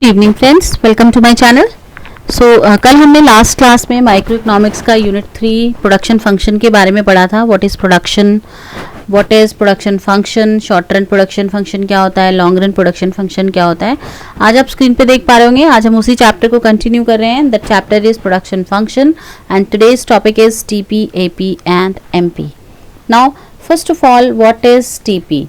Evening friends, welcome to my channel. कल हमने last class में माइक्रो इकोनॉमिक्स का यूनिट 3 प्रोडक्शन फंक्शन के बारे में पढ़ा था। What is production function, short run production function क्या होता है, लॉन्ग रन प्रोडक्शन फंक्शन क्या होता है। आज आप स्क्रीन पे देख पा रहे होंगे, आज हम उसी चैप्टर को कंटिन्यू कर रहे हैं। That chapter is production function and today's topic is TP, AP and MP. Now first of all, what is TP?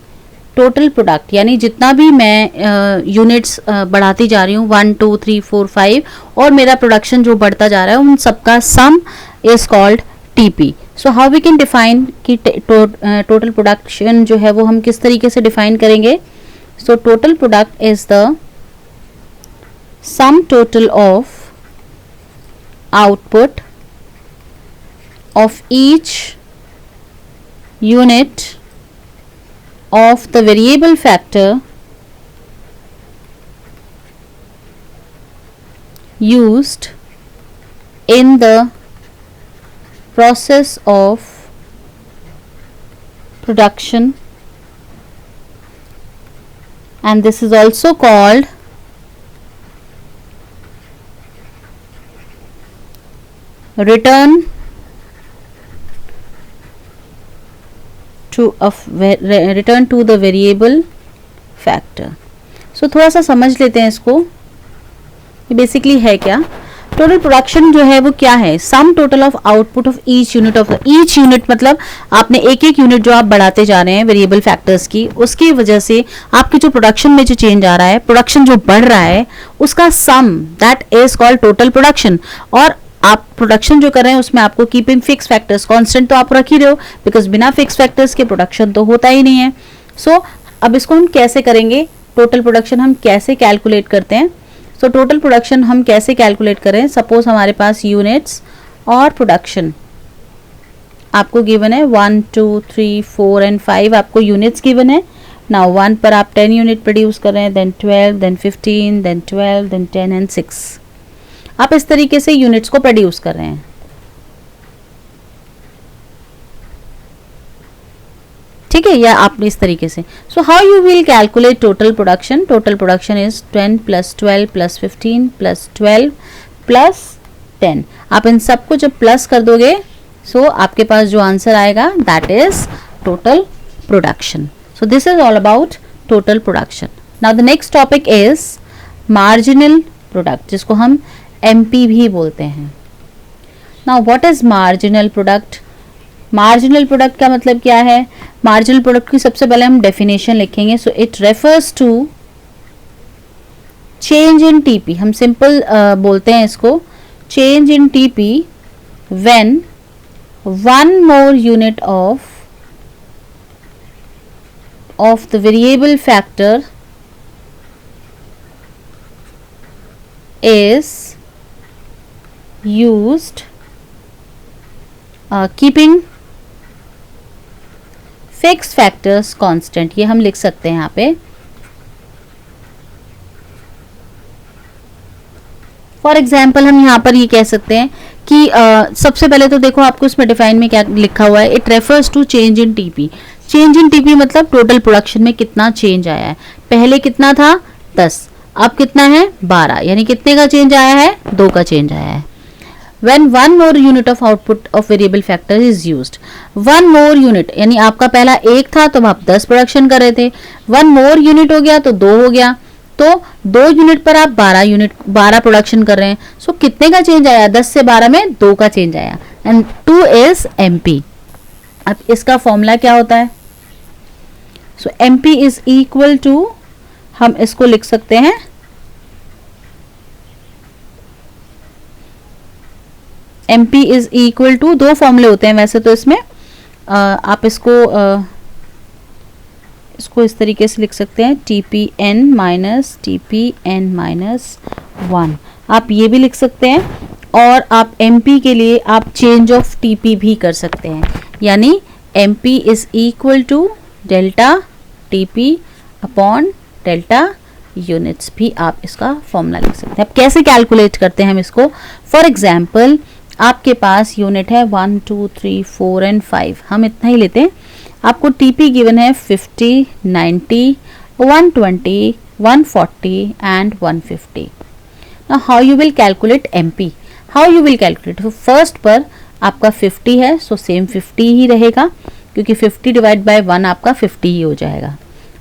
Total product, यानी जितना भी मैं यूनिट्स बढ़ाती जा रही हूँ 1 2 3 4 5 और मेरा प्रोडक्शन जो बढ़ता जा रहा है उन सबका sum is called TP. So how we can define कि टोटल प्रोडक्शन जो है वो हम किस तरीके से डिफाइन करेंगे। So total product is the sum total of output of each unit of the variable factor used in the process of production, and this is also called return to the variable factor। सो थोड़ा सा समझ लेते हैं इसको, ये basically है क्या। Total production जो है वो क्या है? सम total of output of each unit each unit मतलब आपने एक एक यूनिट जो आप बढ़ाते जा रहे हैं वेरिएबल फैक्टर्स की, उसकी वजह से आपकी जो प्रोडक्शन में जो चेंज आ रहा है, प्रोडक्शन जो बढ़ रहा है उसका sum, that is called total production. और आप प्रोडक्शन जो कर रहे हैं उसमें आपको कीपिंग फिक्स फैक्टर्स, कांस्टेंट तो आप रख ही रहे हो, बिकॉज बिना फिक्स फैक्टर्स के प्रोडक्शन तो होता ही नहीं है। अब इसको हम कैसे करेंगे? टोटल प्रोडक्शन हम कैसे कैलकुलेट करते हैं? टोटल प्रोडक्शन हम कैसे कैलकुलेट करें? सपोज हमारे पास यूनिट्स और प्रोडक्शन आपको गिवन है 1 2 3 4 एंड 5 आपको यूनिट्स गिवन है। नाउ 1 पर आप 10 यूनिट प्रोड्यूस कर रहे हैं, then 12, then 15, then 12, then 10 and 6। आप इस तरीके से यूनिट्स को प्रोड्यूस कर रहे हैं, ठीक है, या आपने इस तरीके से। So how you will calculate total production? Total production is 10 plus 12 plus 15 plus 12 plus 10। आप इन सबको जब प्लस कर दोगे आपके पास जो आंसर आएगा that is total production. So this is all about total production. Now the next topic is marginal product, जिसको हम एमपी भी बोलते हैं। Now what is marginal product? Marginal product का मतलब क्या है? मार्जिनल प्रोडक्ट की सबसे पहले हम डेफिनेशन लिखेंगे। So it refers to change in TP. हम सिंपल बोलते हैं इसको change in TP when one more unit of the variable factor is used keeping fixed factors constant। ये हम लिख सकते हैं यहाँ पे। फॉर एग्जाम्पल हम यहाँ पर ये कह सकते हैं कि सबसे पहले तो देखो आपको इसमें डिफाइन में क्या लिखा हुआ है, it refers to change in TP. Change in TP मतलब टोटल प्रोडक्शन में कितना चेंज आया है। पहले कितना था? 10, अब कितना है? 12, यानी कितने का चेंज आया है? 2 का चेंज आया है। When one more unit of output of variable factor is used, one more unit यानी आपका पहला 1 था तो आप 10 प्रोडक्शन कर रहे थे, 1 more unit हो गया तो 2 हो गया, तो 2 यूनिट पर आप 12 प्रोडक्शन कर रहे हैं। सो कितने का चेंज आया? 10 से 12 में 2 का चेंज आया, एंड 2 इज एमपी। अब इसका फॉर्मूला क्या होता है? सो एमपी इज इक्वल टू, हम इसको लिख सकते हैं MP इज इक्वल टू, 2 फॉर्मूले होते हैं वैसे तो इसमें, आप इसको इस तरीके से लिख सकते हैं TPN माइनस TPN माइनस 1, आप ये भी लिख सकते हैं। और आप MP के लिए आप चेंज ऑफ TP भी कर सकते हैं, यानी MP is equal to delta TP upon delta units, भी आप इसका फॉर्मूला लिख सकते हैं। अब कैसे कैलकुलेट करते हैं हम इसको? फॉर एग्जाम्पल आपके पास यूनिट है 1 2 3 4 एंड 5, हम इतना ही लेते हैं। आपको टीपी गिवन है 50, 90, 120, 140 and 150. Now how you will calculate MP? How you will calculate? So first पर आपका 50 है, so सेम 50 ही रहेगा, क्योंकि 50 डिवाइड बाय 1 आपका 50 ही हो जाएगा.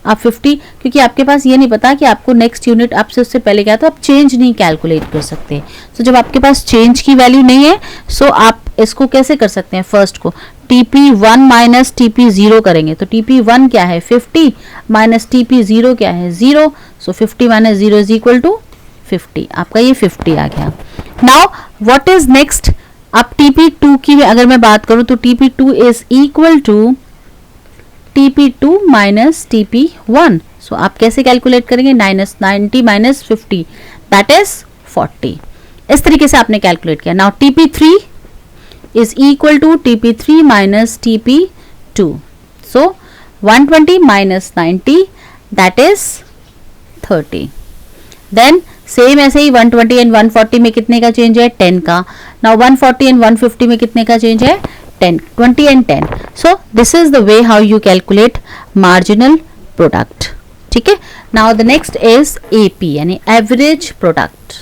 आप 50, क्योंकि आपके पास ये नहीं पता कि आपको नेक्स्ट यूनिट आपसे उससे पहले क्या, तो आप चेंज नहीं कैलकुलेट कर सकते. तो जब आपके पास चेंज की वैल्यू नहीं है, सो आप इसको कैसे कर सकते हैं, फर्स्ट को TP1 माइनस TP0 करेंगे. तो TP1 क्या है 50 माइनस TP0 क्या है 0. So 50 minus 0 is equal to 50. आपका ये 50 आ गया. Now what is next? अब TP2 की अगर मैं बात करूं तो TP2 is equal to TP2 minus TP1. So आप कैसे कैलकुलेट करेंगे, माइनस 90 माइनस 50 दैट इज 40. इस तरीके से आपने कैलकुलेट किया. Now TP3 is equal to TP3 minus TP2. So 120 minus 90 that is 30. Then same ऐसे ही 120 एंड 140 में कितने का चेंज है 10 का. नाउ 140 एंड 150 में कितने का चेंज है 10, 20 and 10. So this is the way how you calculate marginal product. ठीक है. Now the next is AP यानी average product.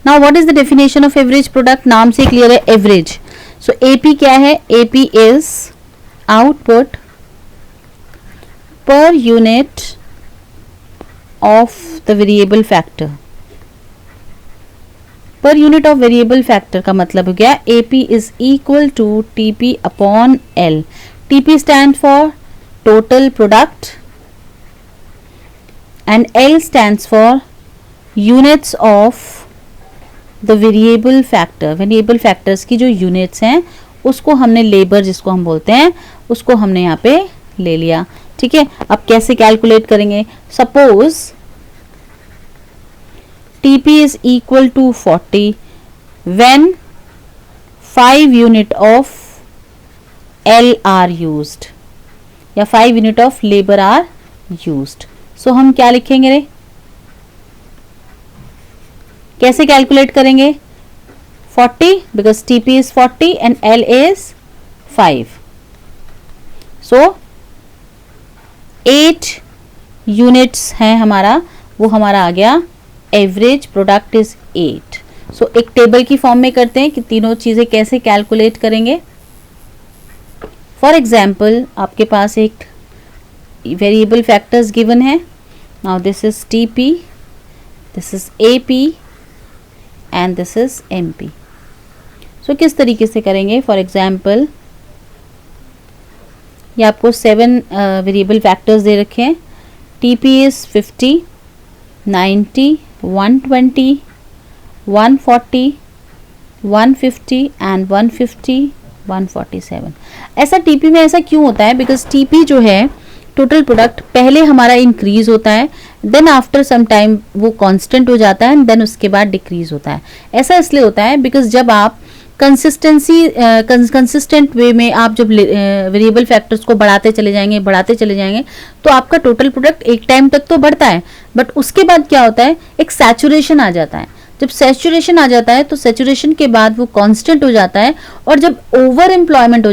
Now what is the definition of average product? नाम से क्लियर है एवरेज. सो एपी क्या है? AP is output per unit of the variable factor. Per unit of variable factor का मतलब हो गया AP is equal to TP upon L. TP stand for total product and L stands for units of the variable factor. Variable factors की जो units हैं उसको हमने labour जिसको हम बोलते हैं उसको हमने यहाँ पे ले लिया. ठीक है. अब कैसे कैलकुलेट करेंगे? Suppose TP is equal to 40 when 5 unit of L are used या 5 unit of labor are used. So हम क्या लिखेंगे रे? कैसे कैलकुलेट करेंगे? 40 because TP is 40 and L is 5. So 8 units है हमारा, वो हमारा आ गया एवरेज प्रोडक्ट इज 8. सो एक टेबल की फॉर्म में करते हैं कि तीनों चीजें कैसे कैलकुलेट करेंगे. फॉर एग्जाम्पल आपके पास एक वेरिएबल फैक्टर्स गिवन है. Now this is TP, this is AP and this is MP. So किस तरीके से करेंगे? फॉर एग्जाम्पल ये आपको 7 वेरिएबल फैक्टर्स दे रखे हैं. TP is 50, 90, 120, 140, 150 and 150, 147. ऐसा टीपी में ऐसा क्यों होता है? बिकॉज टीपी जो है टोटल प्रोडक्ट पहले हमारा इंक्रीज होता है, देन आफ्टर सम टाइम वो कांस्टेंट हो जाता है एंड देन उसके बाद डिक्रीज होता है. ऐसा इसलिए होता है बिकॉज जब आप कंसिस्टेंट वे में आप जब वेरिएबल फैक्टर्स को बढ़ाते चले जाएंगे तो आपका टोटल प्रोडक्ट एक टाइम तक तो बढ़ता है, बट उसके बाद क्या होता है, एक सैचुरेशन आ जाता है. जब सैचुरेशन आ जाता है तो सैचुरेशन के बाद वो कांस्टेंट हो जाता है. और जब ओवर एम्प्लॉयमेंट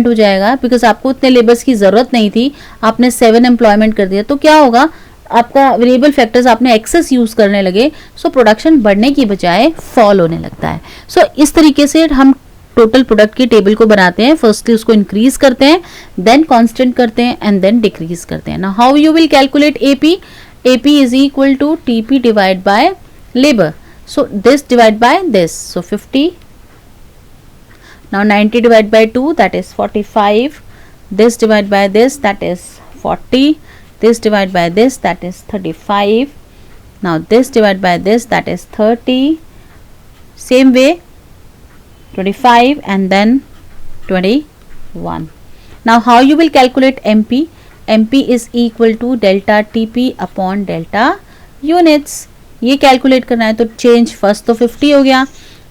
हो जाएगा बिकॉज आपको उतने लेबर्स की जरूरत नहीं थी, आपने 7 एम्प्लॉयमेंट कर दिया, तो क्या होगा, आपका वेरिएबल फैक्टर्स आपने एक्सेस यूज करने लगे. सो प्रोडक्शन बढ़ने की बजाय फॉल होने लगता है. सो इस तरीके से हम टोटल प्रोडक्ट की टेबल को बनाते हैं. फर्स्टली उसको इंक्रीज करते हैं, देन कांस्टेंट करते हैं एंड देन डिक्रीज करते हैं. Now how you will calculate AP? AP is equal to TP divide by labour. So this divide by this, so 50. Now 90 divide by 2 that is 45. This divide by this that is 40. This divide by this that is 35. Now this divide by this that is 30. Same way 25 and then 21. Now how you will calculate MP? MP is equal to delta TP upon delta units. ये calculate करना है तो change first तो 50 हो गया.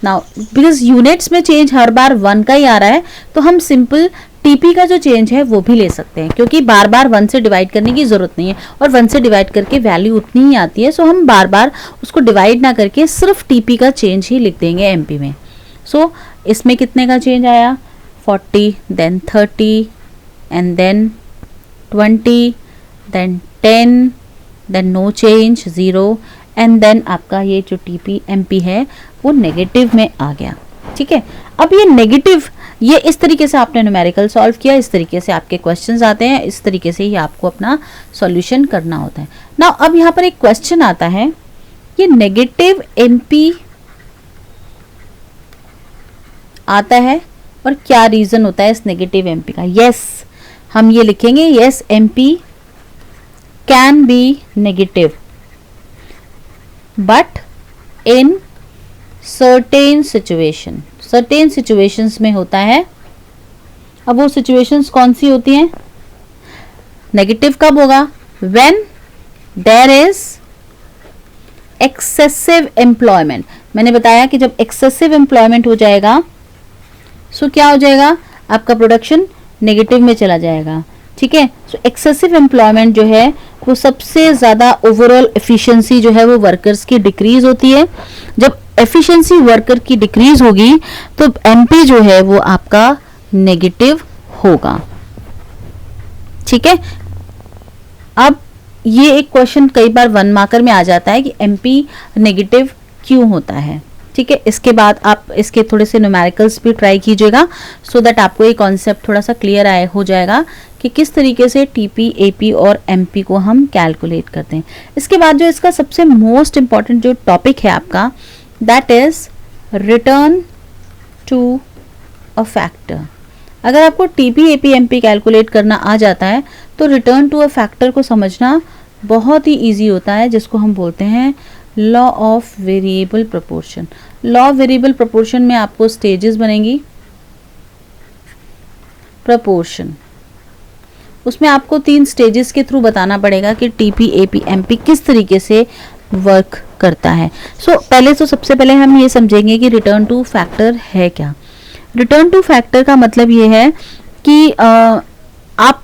Now because units में change हर बार 1 का ही आ रहा है तो हम सिंपल टीपी का जो चेंज है वो भी ले सकते हैं, क्योंकि बार बार 1 से डिवाइड करने की जरूरत नहीं है और 1 से डिवाइड करके वैल्यू उतनी ही आती है. सो हम बार बार उसको डिवाइड ना करके सिर्फ टीपी का चेंज ही लिख देंगे एमपी में. सो इसमें कितने का चेंज आया? 40, then 30, and then 20, then 10, then no change 0, and then आपका ये जो टीपी एमपी है वो नेगेटिव में आ गया। ठीक है, अब ये नेगेटिव, ये इस तरीके से आपने न्यूमेरिकल सॉल्व किया, इस तरीके से आपके क्वेश्चंस आते हैं, इस तरीके से ही आपको अपना सॉल्यूशन करना होता है। नाउ अब यहाँ पर एक क्वेश्चन आता है, ये नेगेटिव एमपी आता है और क्या रीजन होता है इस नेगेटिव एमपी का। यस, हम ये लिखेंगे, yes MP can be negative but in certain situation, certain situations में होता है। अब वो सिचुएशंस कौन सी होती हैं? नेगेटिव कब होगा? When there is excessive employment. मैंने बताया कि जब एक्सेसिव एम्प्लॉयमेंट हो जाएगा सो क्या हो जाएगा, आपका प्रोडक्शन नेगेटिव में चला जाएगा। ठीक है, सो एक्सेसिव एम्प्लॉयमेंट जो है वो सबसे ज्यादा ओवरऑल एफिशिएंसी जो है वो वर्कर्स की डिक्रीज होती है। जब एफिशिएंसी वर्कर की डिक्रीज होगी तो एमपी जो है वो आपका नेगेटिव होगा। ठीक है, अब ये एक क्वेश्चन कई बार 1 मार्कर में आ जाता है कि एमपी नेगेटिव क्यों होता है। ठीक है, इसके बाद आप इसके थोड़े से न्यूमेरिकल्स भी ट्राई कीजिएगा सो दैट आपको ये कॉन्सेप्ट थोड़ा सा क्लियर हो जाएगा कि किस तरीके से टीपी, एपी और एमपी को हम कैलकुलेट करते हैं। इसके बाद जो इसका सबसे मोस्ट इंपॉर्टेंट जो टॉपिक है आपका, that is return to a factor. अगर आपको टीपी, एपी, एमपी कैलकुलेट करना आ जाता है तो रिटर्न टू अ फैक्टर को समझना बहुत ही ईजी होता है, जिसको हम बोलते हैं law of variable proportion. Law of variable proportion में आपको स्टेजेस बनेंगी, प्रोपोर्शन, उसमें आपको 3 स्टेजेस के थ्रू बताना पड़ेगा कि टीपी, एपी, एमपी किस तरीके से वर्क करता है। पहले तो सबसे पहले हम ये समझेंगे कि रिटर्न टू फैक्टर है क्या। रिटर्न टू फैक्टर का मतलब ये है कि आप,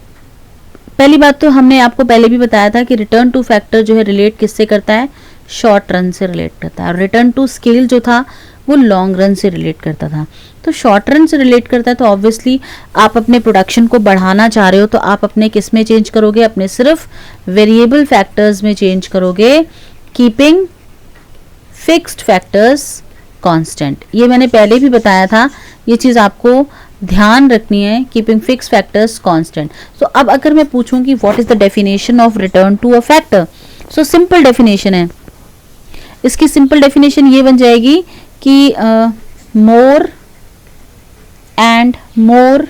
पहली बात तो हमने आपको पहले भी बताया था कि रिटर्न टू फैक्टर जो है रिलेट किससे करता है, शॉर्ट रन से रिलेट करता है, और रिटर्न टू स्केल जो था वो लॉन्ग रन से रिलेट करता था। तो शॉर्ट रन से रिलेट करता है तो ऑब्वियसली आप अपने प्रोडक्शन को बढ़ाना चाह रहे हो तो आप अपने किस में चेंज करोगे, अपने सिर्फ वेरिएबल फैक्टर्स में चेंज करोगे, कीपिंग फिक्स्ड फैक्टर्स कांस्टेंट। ये मैंने पहले भी बताया था, ये चीज आपको ध्यान रखनी है, keeping fix factors constant. So अब अगर मैं पूछूं कि what is the definition of return to a factor, so simple definition है, इसकी सिंपल डेफिनेशन ये बन जाएगी कि more and more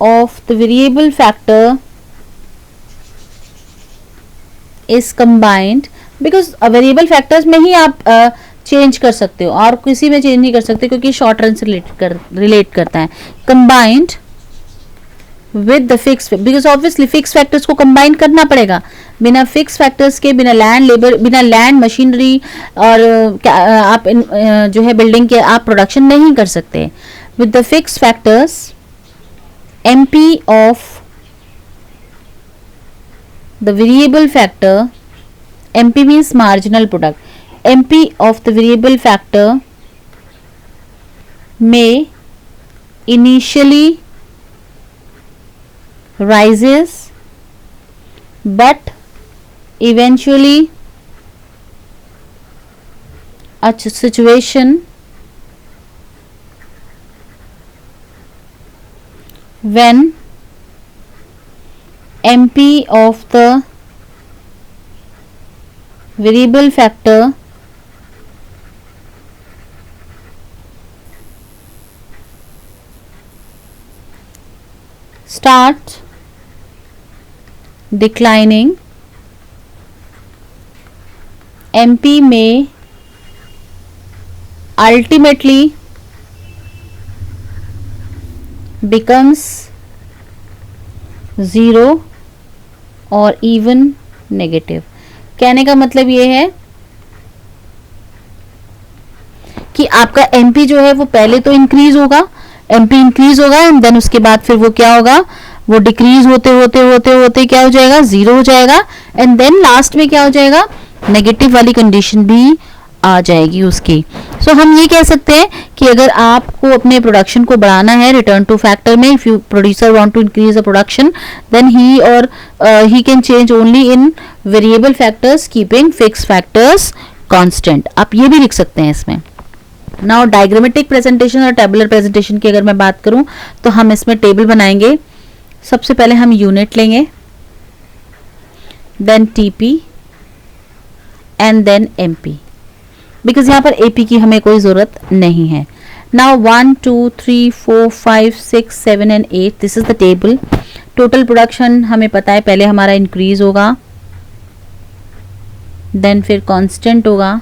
of the variable factor is combined, because variable factors में ही आप चेंज कर सकते हो और किसी में चेंज नहीं कर सकते क्योंकि शॉर्ट रन से रिलेट करता है। Combined with the fix, because obviously fix factors को कंबाइन करना पड़ेगा। बिना फिक्स फैक्टर्स के, बिना लैंड लेबर, बिना लैंड मशीनरी और आप जो है बिल्डिंग के आप प्रोडक्शन नहीं कर सकते। With the fix factors MP of the variable factor, MP means marginal product, MP of the variable factor में initially rises but eventually a situation when MP of the variable factor starts declining, MP may ultimately becomes 0 और even negative। कहने का मतलब ये है कि आपका MP जो है वो पहले तो इंक्रीज होगा, MP इंक्रीज होगा एंड देन उसके बाद फिर वो क्या होगा, वो डिक्रीज होते होते होते होते क्या हो जाएगा, 0 हो जाएगा एंड देन लास्ट में क्या हो जाएगा, नेगेटिव वाली कंडीशन भी आ जाएगी उसकी। सो हम ये कह सकते हैं कि अगर आपको अपने प्रोडक्शन को बढ़ाना है रिटर्न टू फैक्टर में, if you producer want to increase the production, then he और he can change only in variable factors keeping fix factors constant. आप ये भी लिख सकते हैं इसमें। नाउ डायग्रामेटिक प्रेजेंटेशन और टेबुलर प्रेजेंटेशन की अगर मैं बात करूं तो हम इसमें टेबल बनाएंगे। सबसे पहले हम यूनिट लेंगे, then TP and then MP, because यहाँ पर एपी की हमें कोई जरूरत नहीं है। Now 1 2 3 4 5 6 7 and 8, this is the table. Total production हमें पता है पहले हमारा इंक्रीज होगा, देन फिर कांस्टेंट होगा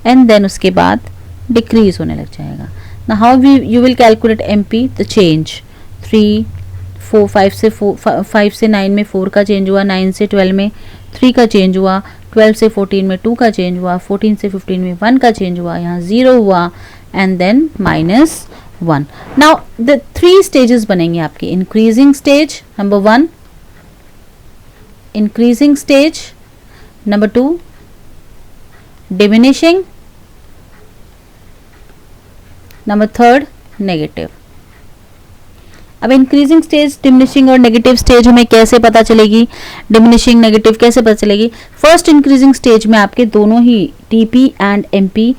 एंड देन उसके बाद डिक्रीज होने लग जाएगा। Now how you will calculate MP, the change 3 4 5 से 9 में 4 का चेंज हुआ, 9 से 12 में 3 का चेंज हुआ, 12 से 14 में 2 का चेंज हुआ, 14 से 15 में 1 का चेंज हुआ, यहाँ 0 हुआ and then -1। Now the 3 stages बनेंगे आपके। Increasing stage number 1, increasing stage number 2, diminishing number 3, negative. अब इंक्रीजिंग स्टेज, डिमिनिशिंग और नेगेटिव स्टेज हमें कैसे पता चलेगी, डिमिनिशिंग नेगेटिव कैसे पता चलेगी? फर्स्ट इंक्रीजिंग स्टेज में आपके दोनों ही टीपी एंड एमपी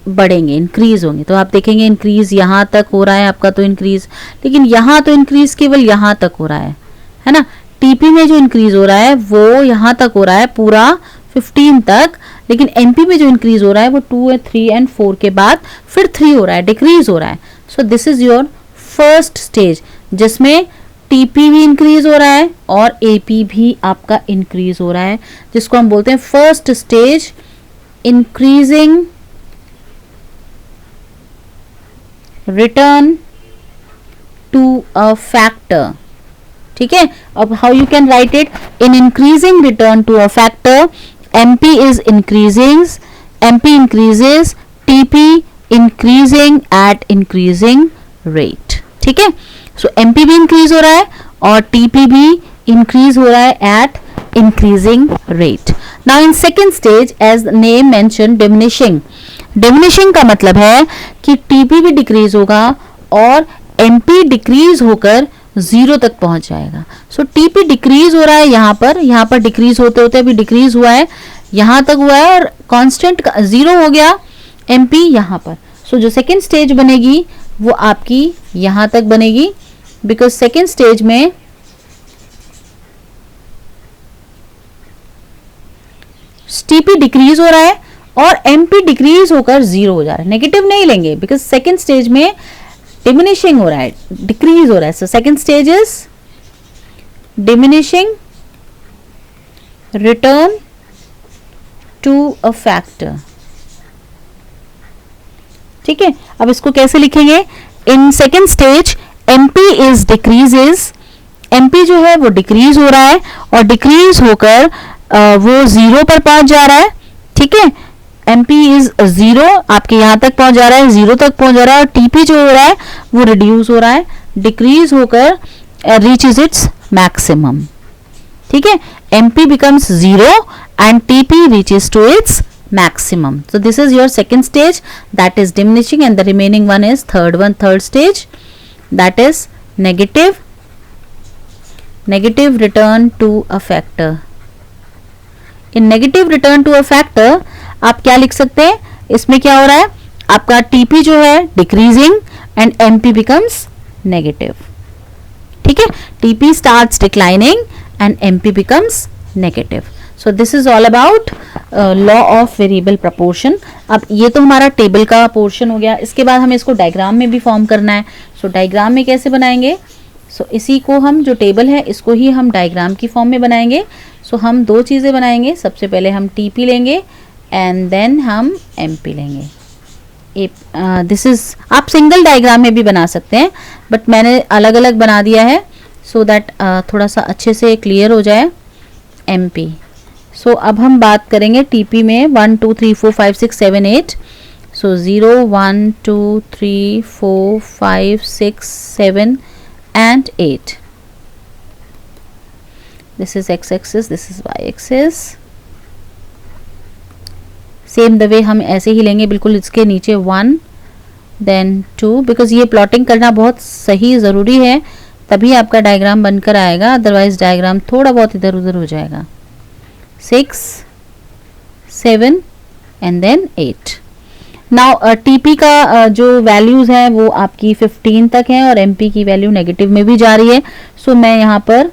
बढ़ेंगे, इंक्रीज होंगे। तो आप देखेंगे इंक्रीज यहाँ तक हो रहा है आपका, तो इंक्रीज, लेकिन यहाँ तो इंक्रीज केवल यहाँ तक हो रहा है ना। टीपी में जो इंक्रीज हो रहा है वो यहाँ तक हो रहा है पूरा 15 तक, लेकिन एमपी में जो इंक्रीज हो रहा है वो 2 3 एंड 4 के बाद फिर 3 हो रहा है, डिक्रीज हो रहा है। सो this is your first stage जिसमें टीपी भी इंक्रीज हो रहा है और एपी भी आपका इंक्रीज हो रहा है, जिसको हम बोलते हैं first stage increasing return to a factor. ठीक है, अब how you can write it, in increasing return to a factor MP is increasing, MP increases, TP increasing at increasing rate. ठीक है, सो एमपी भी इंक्रीज हो रहा है और टीपी भी इंक्रीज हो रहा है at increasing rate. Now in second stage as name mention diminishing, diminishing का मतलब है कि टीपी भी डिक्रीज होगा और एमपी डिक्रीज होकर 0 तक पहुंच जाएगा। सो टीपी डिक्रीज हो रहा है यहाँ पर डिक्रीज होते होते अभी डिक्रीज हुआ है, यहाँ तक हुआ है और कांस्टेंट 0 हो गया एमपी यहाँ पर। सो जो सेकेंड स्टेज बनेगी वो आपकी यहाँ तक बनेगी, बिकॉज सेकेंड स्टेज में टीपी डिक्रीज हो रहा है और एमपी डिक्रीज होकर 0 हो जा रहा है। नेगेटिव नहीं लेंगे बिकॉज सेकेंड स्टेज में डिमिनिशिंग हो रहा है, डिक्रीज हो रहा है। So second stage is diminishing return to a factor. ठीक है, अब इसको कैसे लिखेंगे, in second stage MP is decreases, MP जो है वो डिक्रीज हो रहा है और डिक्रीज होकर वो 0 पर पहुंच जा रहा है। ठीक है, एमपी इज 0, आपके यहां तक पहुंच जा रहा है, 0 तक पहुंच जा रहा है और टीपी जो हो रहा है वो रिड्यूस हो रहा है, डिक्रीज होकर रीचेज इट्स मैक्सिमम। ठीक है, MP becomes 0 and TP reaches to its maximum. So this is your second stage, that is diminishing, and the remaining one is third stage, that is negative return to a factor. In negative return to a factor आप क्या लिख सकते हैं, इसमें क्या हो रहा है आपका टीपी जो है decreasing and MP becomes negative. ठीक है, TP starts declining and MP becomes negative. So this is all about law of variable proportion. अब ये तो हमारा टेबल का पोर्शन हो गया, इसके बाद हमें इसको डायग्राम में भी फॉर्म करना है। सो डायग्राम में कैसे बनाएंगे, सो इसी को हम जो टेबल है इसको ही हम डायग्राम की फॉर्म में बनाएंगे। सो हम 2 चीज़ें बनाएंगे, सबसे पहले हम टीपी लेंगे एंड देन हम एमपी लेंगे। दिस इज, आप सिंगल डायग्राम में भी बना सकते हैं बट मैंने अलग अलग बना दिया है सो दैट थोड़ा सा अच्छे से क्लियर हो जाए एमपी। सो अब हम बात करेंगे टीपी में 1 2 3 4 5 6 7 8। सो 0 1 2 3 4 5 6 7 and 8. This is x axis, this is y axis. Same the way हम ऐसे ही लेंगे, बिल्कुल इसके नीचे 1 देन 2, बिकॉज ये प्लॉटिंग करना बहुत सही ज़रूरी है, तभी आपका डायग्राम बनकर आएगा, अदरवाइज डायग्राम थोड़ा बहुत इधर उधर हो जाएगा। 6 7 एंड देन 8। नाउ टीपी का जो वैल्यूज़ है वो आपकी 15 तक है और एमपी की वैल्यू नेगेटिव में भी जा रही है। सो मैं यहाँ पर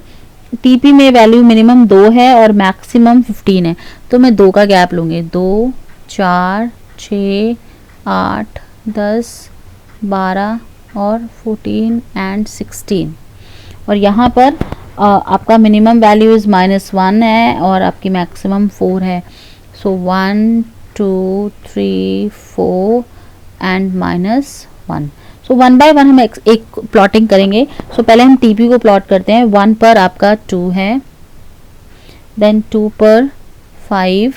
टीपी में वैल्यू मिनिमम 2 है और मैक्सिमम 15 है, तो मैं 2 का गैप लूँगी। 2 4 6 8 10 12 और 14 एंड 16, और यहाँ पर आपका मिनिमम वैल्यू इज़ -1 है और आपकी मैक्सिमम 4 है। सो 1 2 3 4 एंड -1। सो 1 बाय 1 हम एक प्लॉटिंग करेंगे। सो पहले हम टीपी को प्लॉट करते हैं। 1 पर आपका 2 है, देन 2 पर 5,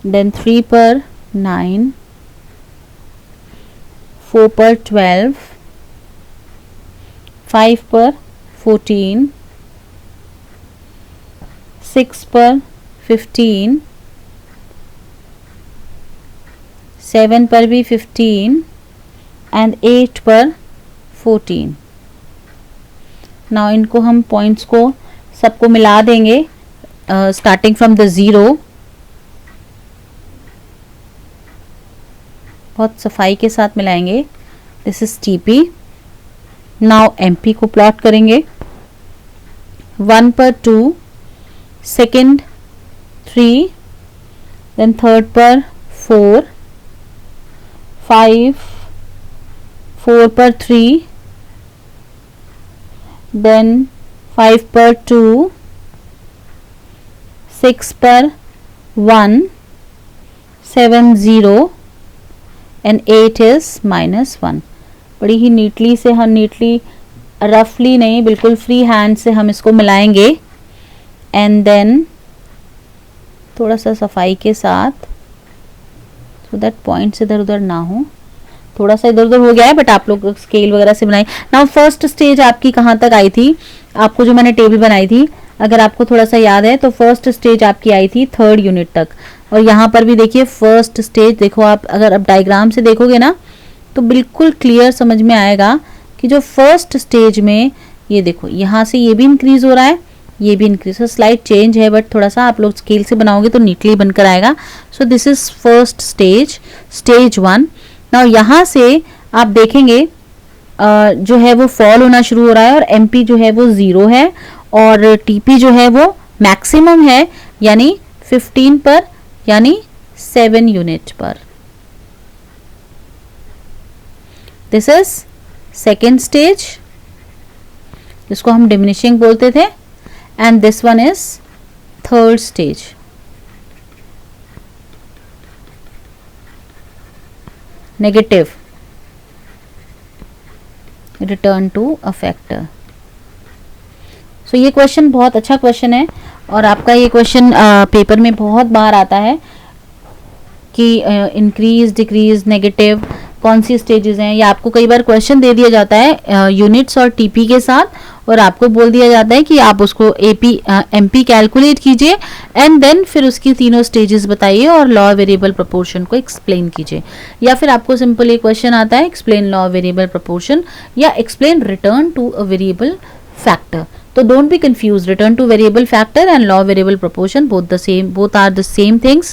देन 3 पर 9, 4 पर 12, 5 पर 14, 6 पर 15, 7 पर भी 15 एंड 8 पर 14। नाउ इनको हम पॉइंट्स को सबको मिला देंगे स्टार्टिंग फ्रॉम द 0। बहुत सफाई के साथ मिलाएंगे। This is TP. Now MP को प्लॉट करेंगे। 1 पर 2, सेकंड 3, देन थर्ड पर 4, 5, 4 पर 3, देन 5 पर 2, 6 पर 1, 7 0 एंड 8 इज -1। बड़ी ही नीटली से हम रफली नहीं, बिल्कुल फ्री हैंड से हम इसको मिलाएंगे एंड देन थोड़ा सा सफाई के साथ, सो दैट पॉइंट्स इधर उधर ना हो। थोड़ा सा इधर उधर हो गया है बट आप लोग स्केल वगैरह से बनाए। नाउ फर्स्ट स्टेज आपकी कहाँ तक आई थी, आपको जो मैंने टेबल बनाई थी, अगर आपको थोड़ा सा याद है तो फर्स्ट स्टेज आपकी आई थी 3rd यूनिट तक। और यहाँ पर भी देखिए फर्स्ट स्टेज, देखो आप अगर आप डायग्राम से देखोगे ना तो बिल्कुल क्लियर समझ में आएगा कि जो फर्स्ट स्टेज में ये देखो यहाँ से ये भी इंक्रीज हो रहा है, ये भी इंक्रीज, स्लाइड चेंज है बट थोड़ा सा आप लोग स्केल से बनाओगे तो नीटली बनकर आएगा। सो this is first stage, stage 1। Now यहाँ से आप देखेंगे जो है वो फॉल होना शुरू हो रहा है और एमपी जो है वो 0 है और टीपी जो है वो मैक्सिमम है, यानी 15 पर, यानी 7 यूनिट पर। दिस इज सेकेंड स्टेज जिसको हम डिमिनिशिंग बोलते थे, and this one is third stage. Negative, return to a factor. So ये क्वेश्चन बहुत अच्छा क्वेश्चन है और आपका ये क्वेश्चन पेपर में बहुत बार आता है कि इंक्रीज डिक्रीज नेगेटिव कौन सी स्टेजेस हैं, या आपको कई बार क्वेश्चन दे दिया जाता है यूनिट्स और टीपी के साथ और आपको बोल दिया जाता है कि आप उसको एमपी कैलकुलेट कीजिए एंड देन फिर उसकी तीनों स्टेजेस बताइए और लॉ वेरिएबल प्रोपोर्शन को एक्सप्लेन कीजिए। या फिर आपको सिंपल एक क्वेश्चन आता है एक्सप्लेन लॉ वेरिएबल प्रोपोर्शन या explain return to a variable factor. तो don't be confuse, return to variable factor and law variable proportion both are the same things.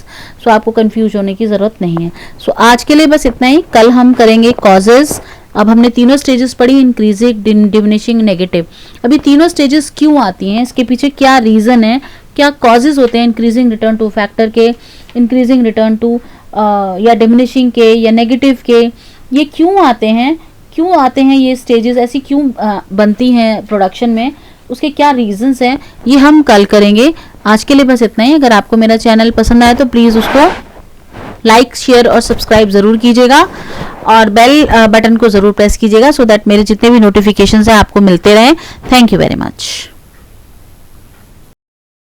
So आपको कंफ्यूज होने की जरूरत नहीं है। सो आज के लिए बस इतना ही। कल हम करेंगे कॉजेज। अब हमने तीनों स्टेजेस पढ़ी, इंक्रीजिंग, डिमिनिशिंग, नेगेटिव। अभी तीनों स्टेजेस क्यों आती हैं, इसके पीछे क्या रीजन है, क्या कॉजेज होते हैं इंक्रीजिंग रिटर्न टू फैक्टर के, इंक्रीजिंग रिटर्न टू या डिमिनिशिंग के या नेगेटिव के, ये क्यों आते हैं ये स्टेजेस ऐसी क्यों बनती हैं प्रोडक्शन में, उसके क्या रीजंस हैं, ये हम कल करेंगे। आज के लिए बस इतना ही। अगर आपको मेरा चैनल पसंद आए तो प्लीज़ उसको लाइक, शेयर और सब्सक्राइब ज़रूर कीजिएगा और बेल बटन को ज़रूर प्रेस कीजिएगा सो दैट मेरे जितने भी नोटिफिकेशंस हैं आपको मिलते रहें। Thank you very much.